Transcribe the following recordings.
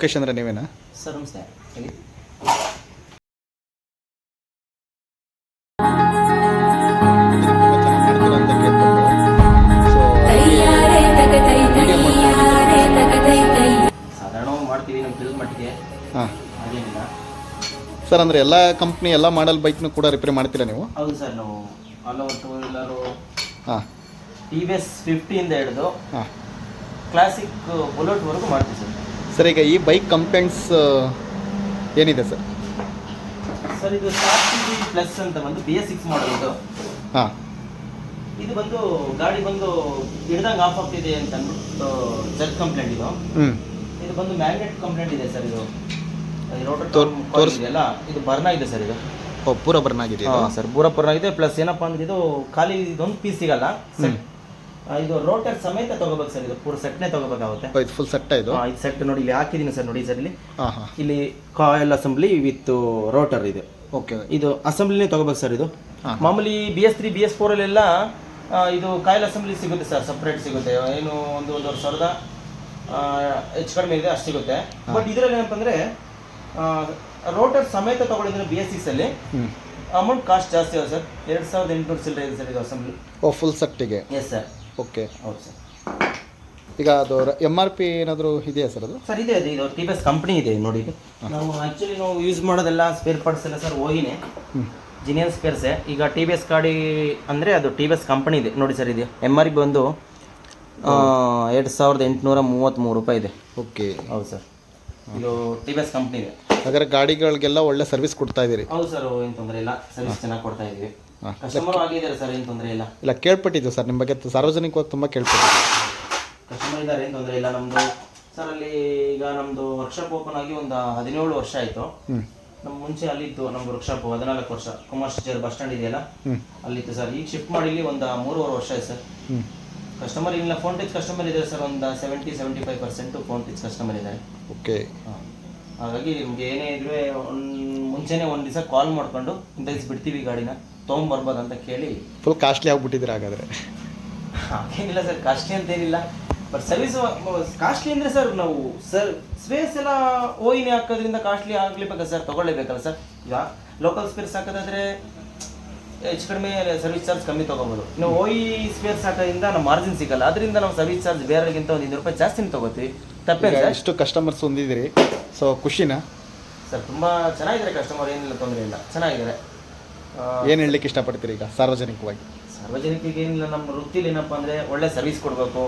Location ಅಂದರೆ ನೀವೇನಾ sir ನಮಸ್ತೆ ಹೇಳಿ. ಸಾಧಾರಣವಾಗಿ ಮಾಡ್ತೀವಿ ನಮ್ಮ ತಿಳಿದ ಮಟ್ಟಿಗೆ, ಹಾಂ ಹಾಗೇನಿಲ್ಲ ಸರ್. ಅಂದರೆ ಎಲ್ಲ ಕಂಪ್ನಿ ಎಲ್ಲ ಮಾಡಲ್ ಬೈಕ್ನು ಕೂಡ ರಿಪೇರಿ ಮಾಡ್ತೀರಾ ನೀವು? ಹೌದು ಸರ್, ನಾವು ಆಲ್ ಓವರ್ ಟೂ ವೀಲರು ಹಾಂ TVS 50 ಇಂದ ಹಿಡಿದು ಹಾಂ ಕ್ಲಾಸಿಕ್ ಬುಲೆಟ್ವರೆಗೂ ಮಾಡ್ತೀವಿ ಸರ್. ಸರ್, ಈಗ ಈ ಬೈಕ್ ಕಂಪ್ಲೇಂಟ್ಸ್ ಏನಿದೆ ಸರ್? ಸರ್ ಇದು CB ಪ್ಲಸ್ ಅಂತ ಬಂದು BS6 ಮಾಡಲ್ ಇದು. ಹಾಂ, ಇದು ಬಂದು ಗಾಡಿ ಬಂದು ಹಿಡ್ದಂಗೆ ಆಫ್ ಆಗ್ತಿದೆ ಅಂತ ಅಂದ್ಬಿಟ್ಟು ಜಗ್ ಕಂಪ್ಲೇಂಟ್ ಇದು. ಇದು ಬಂದು ಮ್ಯಾಗ್ನೆಟ್ ಕಂಪ್ಲೇಂಟ್ ಇದೆ ಸರ್. ಇದು ರೋಟರ್ ಇದೆಯಲ್ಲ, ಇದು ಬರ್ನ್ ಆಗಿದೆ ಸರ್. ಇದು ಪೂರ ಬರ್ನ್ ಆಗಿದೆ ಸರ್, ಪೂರ ಬರ್ನ್ ಆಗಿದೆ. ಪ್ಲಸ್ ಏನಪ್ಪಾ ಅಂದ್ರೆ ಇದು ಖಾಲಿ ಇದೊಂದು ಪೀಸ್ ಸಿಗಲ್ಲ, ಇದು ರೋಟರ್ ಸಮೇತ ತಗೋಬೇಕು ಸರ್. ಇದು ಪೂರ ಸೆಟ್ನೇ ತಗೋಬೇಕಾಗುತ್ತೆ. ಇದು ಫುಲ್ ಸೆಟ್ ಇದು ಸೆಟ್ ನೋಡಿ ಇಲ್ಲಿ ಹಾಕಿದ್ದೀನಿ ಸರ್. ನೋಡಿ ಸರ್, ಇಲ್ಲಿ ಹಾಂ ಇಲ್ಲಿ ಕಾಯಿಲ್ ಅಸೆಂಬ್ಲಿ ವಿತ್ ರೋಟರ್ ಇದೆ. ಓಕೆ, ಇದು ಅಸೆಂಬ್ಲಿನೇ ತಗೋಬೇಕು ಸರ್. ಇದು ಮಾಮೂಲಿ BS3 BS4 ಅಲ್ಲೆಲ್ಲ ಇದು ಕಾಯಿಲ್ ಅಸೆಂಬ್ಲಿ ಸಿಗುತ್ತೆ ಸರ್, ಸಪ್ರೇಟ್ ಸಿಗುತ್ತೆ. ಏನು ಒಂದೂವರೆ ಸಾವಿರದ ಹೆಚ್ಚು ಕಡಿಮೆ ಇದೆ, ಅಷ್ಟು ಸಿಗುತ್ತೆ. ಬಟ್ ಇದರಲ್ಲಿ ಏನಪ್ಪ ಅಂದರೆ ರೋಟರ್ ಸಮೇತ ತಗೊಂಡಿದ್ದೀನಿ BS6 ಅಲ್ಲಿ. ಅಮೌಂಟ್ ಕಾಸ್ಟ್ ಜಾಸ್ತಿ ಇದೆ ಸರ್, 2800 ಚಿಲ್ಲರೆ ಇದೆ ಸರ್ ಇದು ಅಸೆಂಬ್ಲಿ. ಫುಲ್ ಸೆಟ್ಟಿಗೆ? Yes sir. ಓಕೆ, ಹೌದು ಸರ್. ಈಗ ಅದು MRP ಏನಾದರೂ ಇದೆಯಾ ಸರ್? ಅದು ಸರ್ ಇದೆ, ಇದು TVS ಕಂಪ್ನಿ ಇದೆ ನೋಡಿ. ಇದು ನಾವು ಆ್ಯಕ್ಚುಲಿ ನಾವು ಯೂಸ್ ಮಾಡೋದೆಲ್ಲ ಸ್ಪೇರ್ ಪಾರ್ಟ್ಸ್ ಎಲ್ಲ ಸರ್ ಹೋಗಿನೇ ಜಿನಿಯನ್ ಸ್ಪೇರ್ಸೇ. ಈಗ TVS ಗಾಡಿ ಅಂದರೆ ಅದು TVS ಕಂಪ್ನಿ ಇದೆ ನೋಡಿ ಸರ್. ಇದು MRP ಬಂದು 2833 ರೂಪಾಯಿ ಇದೆ. ಓಕೆ, ಹೌದು ಸರ್. ಇದು TVS ಕಂಪ್ನಿ ಇದೆ. ಹಾಗಾದ್ರೆ ಗಾಡಿಗಳಿಗೆಲ್ಲ ಒಳ್ಳೆ ಸರ್ವಿಸ್ ಕೊಡ್ತಾ ಇದ್ದೀರಿ? ಹೌದು ಸರ್, ಏನು ತೊಂದರೆ ಇಲ್ಲ, ಸರ್ವಿಸ್ ಚೆನ್ನಾಗಿ ಕೊಡ್ತಾ ಇದ್ದೀವಿ. ಕಸ್ಟಮರ್ ಆಗಿದ್ದಾರೆ ಸರ್, ಏನು ತೊಂದರೆ ಇಲ್ಲ. ಇಲ್ಲ, ಕೇಳ್ಪಟ್ಟಿದ್ದು ಸರ್ ನಿಮ್ಮ ಬಗ್ಗೆ ಸಾರ್ವಜನಿಕವಾಗಿ ತುಂಬ ಕೇಳ್ಪಟ್ಟಿದ್ದು. ಕಸ್ಟಮರ್ ಇದ್ದಾರೆ, ಏನು ತೊಂದರೆ ಇಲ್ಲ. ನಮ್ಮದು ಸರ್ ಅಲ್ಲಿ ಈಗ ನಮ್ಮದು ವರ್ಕ್ಶಾಪ್ ಓಪನ್ ಆಗಿ ಒಂದು 17 ವರ್ಷ ಆಯಿತು. ನಮ್ಮ ಮುಂಚೆ ಅಲ್ಲಿತ್ತು ನಮ್ದು ವರ್ಕ್ಶಾಪ್ 14 ವರ್ಷ. ಕುಮಾರ್ ಸ್ಟೇಜರ್ ಬಸ್ ಸ್ಟ್ಯಾಂಡ್ ಇದೆಯಲ್ಲ, ಅಲ್ಲಿತ್ತು ಸರ್. ಈಗ ಶಿಫ್ಟ್ ಮಾಡಿ ಇಲ್ಲಿ ಒಂದು 3.5 ವರ್ಷ ಆಯ್ತು ಸರ್. ಕಸ್ಟಮರ್ ಇಲ್ಲ, ಫೋನ್ ಟಚ್ ಕಸ್ಟಮರ್ ಇದ್ದಾರೆ ಸರ್. ಒಂದು 70-75% ಫೋನ್ ಟಚ್ ಕಸ್ಟಮರ್ ಇದ್ದಾರೆ. ಓಕೆ, ಹಾಗಾಗಿ ನಿಮಗೆ ಏನೇ ಇದ್ರೆ ಮುಂಚೆನೇ ಒಂದು ದಿವಸ ಕಾಲ್ ಮಾಡ್ಕೊಂಡು ಇಂಥ ದಿವಸ ಬಿಡ್ತೀವಿ ಗಾಡಿನ, ತೊಗೊಂಬರ್ಬೋದು ಅಂತ ಕೇಳಿ. ಫುಲ್ ಕಾಸ್ಟ್ಲಿ ಆಗಿಬಿಟ್ಟಿದ್ದೀರಾ ಹಾಗಾದರೆ? ಹಾಗೇನಿಲ್ಲ ಸರ್, ಕಾಸ್ಟ್ಲಿ ಅಂತೇನಿಲ್ಲ. ಬಟ್ ಸರ್ವಿಸ್ ಕಾಸ್ಟ್ಲಿ ಅಂದರೆ ಸರ್ ನಾವು ಸ್ಪೇಸ್ ಎಲ್ಲ ಓಯಿನೇ ಹಾಕೋದ್ರಿಂದ ಕಾಸ್ಟ್ಲಿ ಆಗಲೇಬೇಕಾ ಸರ್, ತೊಗೊಳ್ಳೇಬೇಕಲ್ಲ ಸರ್. ಈಗ ಲೋಕಲ್ ಸ್ಪೇರ್ಸ್ ಹಾಕೋದಾದ್ರೆ ಹೆಚ್ಚು ಕಡಿಮೆ ಸರ್ವಿಸ್ ಚಾರ್ಜ್ ಕಮ್ಮಿ ತೊಗೋಬೋದು. ನಾವು ಸ್ಪೇರ್ಸ್ ಹಾಕೋದ್ರಿಂದ ನಮ್ಮ ಮಾರ್ಜಿನ್ ಸಿಗಲ್ಲ, ಅದರಿಂದ ನಾವು ಸರ್ವಿಸ್ ಚಾರ್ಜ್ ಬೇರೆಗಿಂತ ಒಂದು 200 ರೂಪಾಯಿ ಜಾಸ್ತಿನೇ ತೊಗೋತೀವಿ. ತಪ್ಪೇನು ಸರ್? ಇಷ್ಟು ಕಸ್ಟಮರ್ಸ್ ಹೊಂದಿದ್ದೀರಿ, ಸೊ ಖುಷಿನಾ ಸರ್? ತುಂಬ ಚೆನ್ನಾಗಿದ್ದಾರೆ ಕಸ್ಟಮರ್, ಏನಿಲ್ಲ, ತೊಂದರೆ ಇಲ್ಲ, ಚೆನ್ನಾಗಿದ್ದಾರೆ. ಏನು ಹೇಳಲಿಕ್ಕೆ ಇಷ್ಟಪಡ್ತೀರಿ ಈಗ ಸಾರ್ವಜನಿಕವಾಗಿ? ಸಾರ್ವಜನಿಕರಿಗೆ ಏನಿಲ್ಲ, ನಮ್ಮ ವೃತ್ತಿಲಿ ಏನಪ್ಪ ಅಂದರೆ ಒಳ್ಳೆ ಸರ್ವಿಸ್ ಕೊಡಬೇಕು.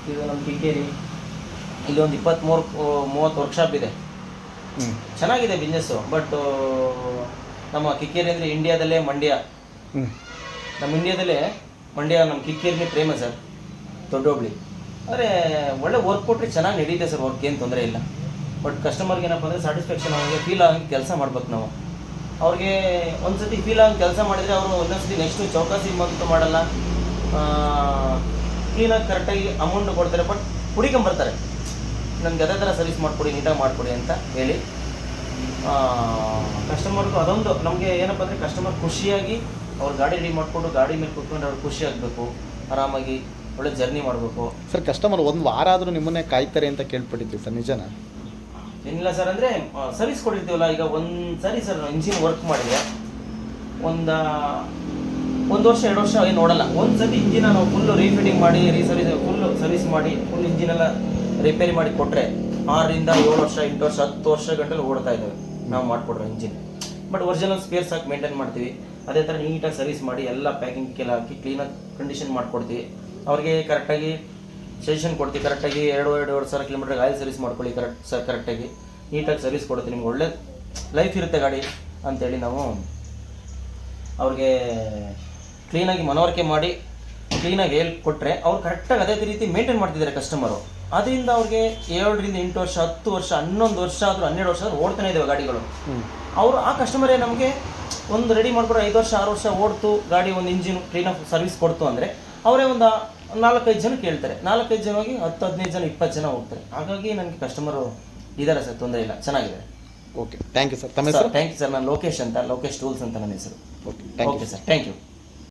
ಇದು ನಮ್ಮ ಕಿಕ್ಕೇರಿ ಇಲ್ಲಿ ಒಂದು 23-30 ವರ್ಕ್ಶಾಪ್ ಇದೆ. ಚೆನ್ನಾಗಿದೆ ಬಿಸ್ನೆಸ್ಸು. ಬಟ್ ನಮ್ಮ ಕಿಕ್ಕೇರಿ ಅಂದರೆ ಇಂಡಿಯಾದಲ್ಲೇ ಮಂಡ್ಯ, ನಮ್ಮ ಇಂಡಿಯಾದಲ್ಲೇ ಮಂಡ್ಯ, ನಮ್ಮ ಕಿಕ್ಕೇರಿನೇ ಪ್ರೇಮ ಸರ್, ದೊಡ್ಡ ಹುಬ್ಳಿ. ಆದರೆ ಒಳ್ಳೆ ವರ್ಕ್ ಕೊಟ್ಟರೆ ಚೆನ್ನಾಗಿ ನಡೀತೆ ಸರ್, ವರ್ಕ್ ಏನು ತೊಂದರೆ ಇಲ್ಲ. ಬಟ್ ಕಸ್ಟಮರ್ಗೆ ಏನಪ್ಪ ಅಂದರೆ ಸ್ಯಾಟಿಸ್ಫ್ಯಾಕ್ಷನ್ ಆಗಿ ಫೀಲ್ ಆಗಿ ಕೆಲಸ ಮಾಡ್ಬೇಕು ನಾವು. ಅವ್ರಿಗೆ ಒಂದು ಸತಿ ಫೀಲ್ ಆಗಿ ಕೆಲಸ ಮಾಡಿದರೆ ಅವರು ಒಂದೊಂದು ನೆಕ್ಸ್ಟು ಚೌಕಾಸಿ ಬಂತು ಮಾಡಲ್ಲ, ಕ್ಲೀನಾಗಿ ಕರೆಕ್ಟಾಗಿ ಅಮೌಂಟ್ ಕೊಡ್ತಾರೆ. ಬಟ್ ಹುಡುಕೊಂಬರ್ತಾರೆ, ನನಗೆ ಅದೇ ಥರ ಸರ್ವಿಸ್ ಮಾಡಿಕೊಡಿ, ನೀಟಾಗಿ ಮಾಡಿಕೊಡಿ ಅಂತ ಹೇಳಿ. ಕಸ್ಟಮರ್ಗೂ ಅದೊಂದು ನಮಗೆ ಏನಪ್ಪ ಅಂದರೆ ಕಸ್ಟಮರ್ ಖುಷಿಯಾಗಿ ಅವ್ರು ಗಾಡಿ ರೆಡಿ ಮಾಡಿಕೊಂಡು ಗಾಡಿ ಮೇಲೆ ಕೂತ್ಕೊಂಡು ಅವ್ರು ಖುಷಿ ಆಗಬೇಕು, ಆರಾಮಾಗಿ ಒಳ್ಳೆ ಜರ್ನಿ ಮಾಡಬೇಕು. ಸರ್, ಕಸ್ಟಮರ್ ಒಂದು ವಾರ ಆದರೂ ನಿಮ್ಮನ್ನೇ ಕಾಯ್ತಾರೆ ಅಂತ ಕೇಳ್ಪಟ್ಟಿದ್ವಿ ಸರ್, ನಿಜನಾ? ಏನಿಲ್ಲ ಸರ್, ಅಂದರೆ ಸರ್ವಿಸ್ ಕೊಟ್ಟಿರ್ತೀವಲ್ಲ. ಈಗ ಒಂದು ಸರಿ ಸರ್ ಇಂಜಿನ್ ವರ್ಕ್ ಮಾಡಿದರೆ ಒಂದು ವರ್ಷ 2 ವರ್ಷ ಏನು ನೋಡಲ್ಲ. ಒಂದು ಸತಿ ಇಂಜಿನ ನಾವು ಫುಲ್ಲು ರೀಫಿಟಿಂಗ್ ಮಾಡಿ ಫುಲ್ಲು ಸರ್ವಿಸ್ ಮಾಡಿ ಫುಲ್ ಇಂಜಿನೆಲ್ಲ ರಿಪೇರಿ ಮಾಡಿ ಕೊಟ್ಟರೆ 6ರಿಂದ 7 ವರ್ಷ 8 ವರ್ಷ 10 ವರ್ಷ ಗಂಟೆಲಿ ಓಡ್ತಾ ಇದ್ದೇವೆ ನಾವು ಮಾಡಿಕೊಡ್ರೆ ಇಂಜಿನ್. ಬಟ್ ಒರಿಜಿನಲ್ ಸ್ಪೇರ್ಸ್ ಹಾಕಿ ಮೇಂಟೈನ್ ಮಾಡ್ತೀವಿ. ಅದೇ ಥರ ನೀಟಾಗಿ ಸರ್ವಿಸ್ ಮಾಡಿ ಎಲ್ಲ ಪ್ಯಾಕಿಂಗ್ಗೆಲ್ಲ ಹಾಕಿ ಕ್ಲೀನಾಗಿ ಕಂಡೀಷನ್ ಮಾಡಿಕೊಡ್ತೀವಿ. ಅವ್ರಿಗೆ ಕರೆಕ್ಟಾಗಿ ಸಜೆಷನ್ ಕೊಡ್ತೀವಿ. ಕರೆಕ್ಟಾಗಿ 2-2.5 ಸಾವಿರ ಕಿಲೋಮೀಟರ್ಗೆ ಆಯಿಲ್ ಸರ್ವಿಸ್ ಮಾಡ್ಕೊಳ್ಳಿ, ಕರೆಕ್ಟಾಗಿ ನೀಟಾಗಿ ಸರ್ವಿಸ್ ಕೊಡ್ತೀವಿ. ನಿಮ್ಗೆ ಒಳ್ಳೆ ಲೈಫ್ ಇರುತ್ತೆ ಗಾಡಿ ಅಂತೇಳಿ ನಾವು ಅವ್ರಿಗೆ ಕ್ಲೀನಾಗಿ ಮನವರಿಕೆ ಮಾಡಿ ಕ್ಲೀನಾಗಿ ಹೇಳ್ಕೊಟ್ರೆ ಅವ್ರು ಕರೆಕ್ಟಾಗಿ ಅದೇ ರೀತಿ ಮೇಂಟೈನ್ ಮಾಡ್ತಿದ್ದಾರೆ ಕಸ್ಟಮರು. ಅದರಿಂದ ಅವ್ರಿಗೆ 7ರಿಂದ 8 ವರ್ಷ 10 ವರ್ಷ 11 ವರ್ಷ ಆದರೂ 12 ವರ್ಷ ಆದರೂ ಓಡ್ತಾನೆ ಇದ್ದಾವೆ ಗಾಡಿಗಳು. ಅವರು ಆ ಕಸ್ಟಮರೇ ನಮಗೆ ಒಂದು ರೆಡಿ ಮಾಡ್ಕೊಡೋ 5 ವರ್ಷ 6 ವರ್ಷ ಓಡ್ತು ಗಾಡಿ, ಒಂದು ಇಂಜಿನ್ ಕ್ಲೀನಾಗಿ ಸರ್ವಿಸ್ ಕೊಡ್ತು ಅಂದರೆ ಅವರೇ ಒಂದು 4-5 ಜನ ಕೇಳ್ತಾರೆ. 4-5 ಜನ ಹೋಗಿ 10-15 ಜನ 20 ಜನ ಹೋಗ್ತಾರೆ. ಹಾಗಾಗಿ ನನಗೆ ಕಸ್ಟಮರು ಇದ್ದಾರೆ ಸರ್, ತೊಂದರೆ ಇಲ್ಲ, ಚೆನ್ನಾಗಿದೆ. Okay, thank you sir. ತಮ್ಮ ಹೆಸರು? ಥ್ಯಾಂಕ್ ಯು ಸರ್, ನಾನು ಲೋಕೇಶ್ ಟೂಲ್ಸ್ ಅಂತ ನನ್ನ ಹೆಸರು. Okay sir, thank you.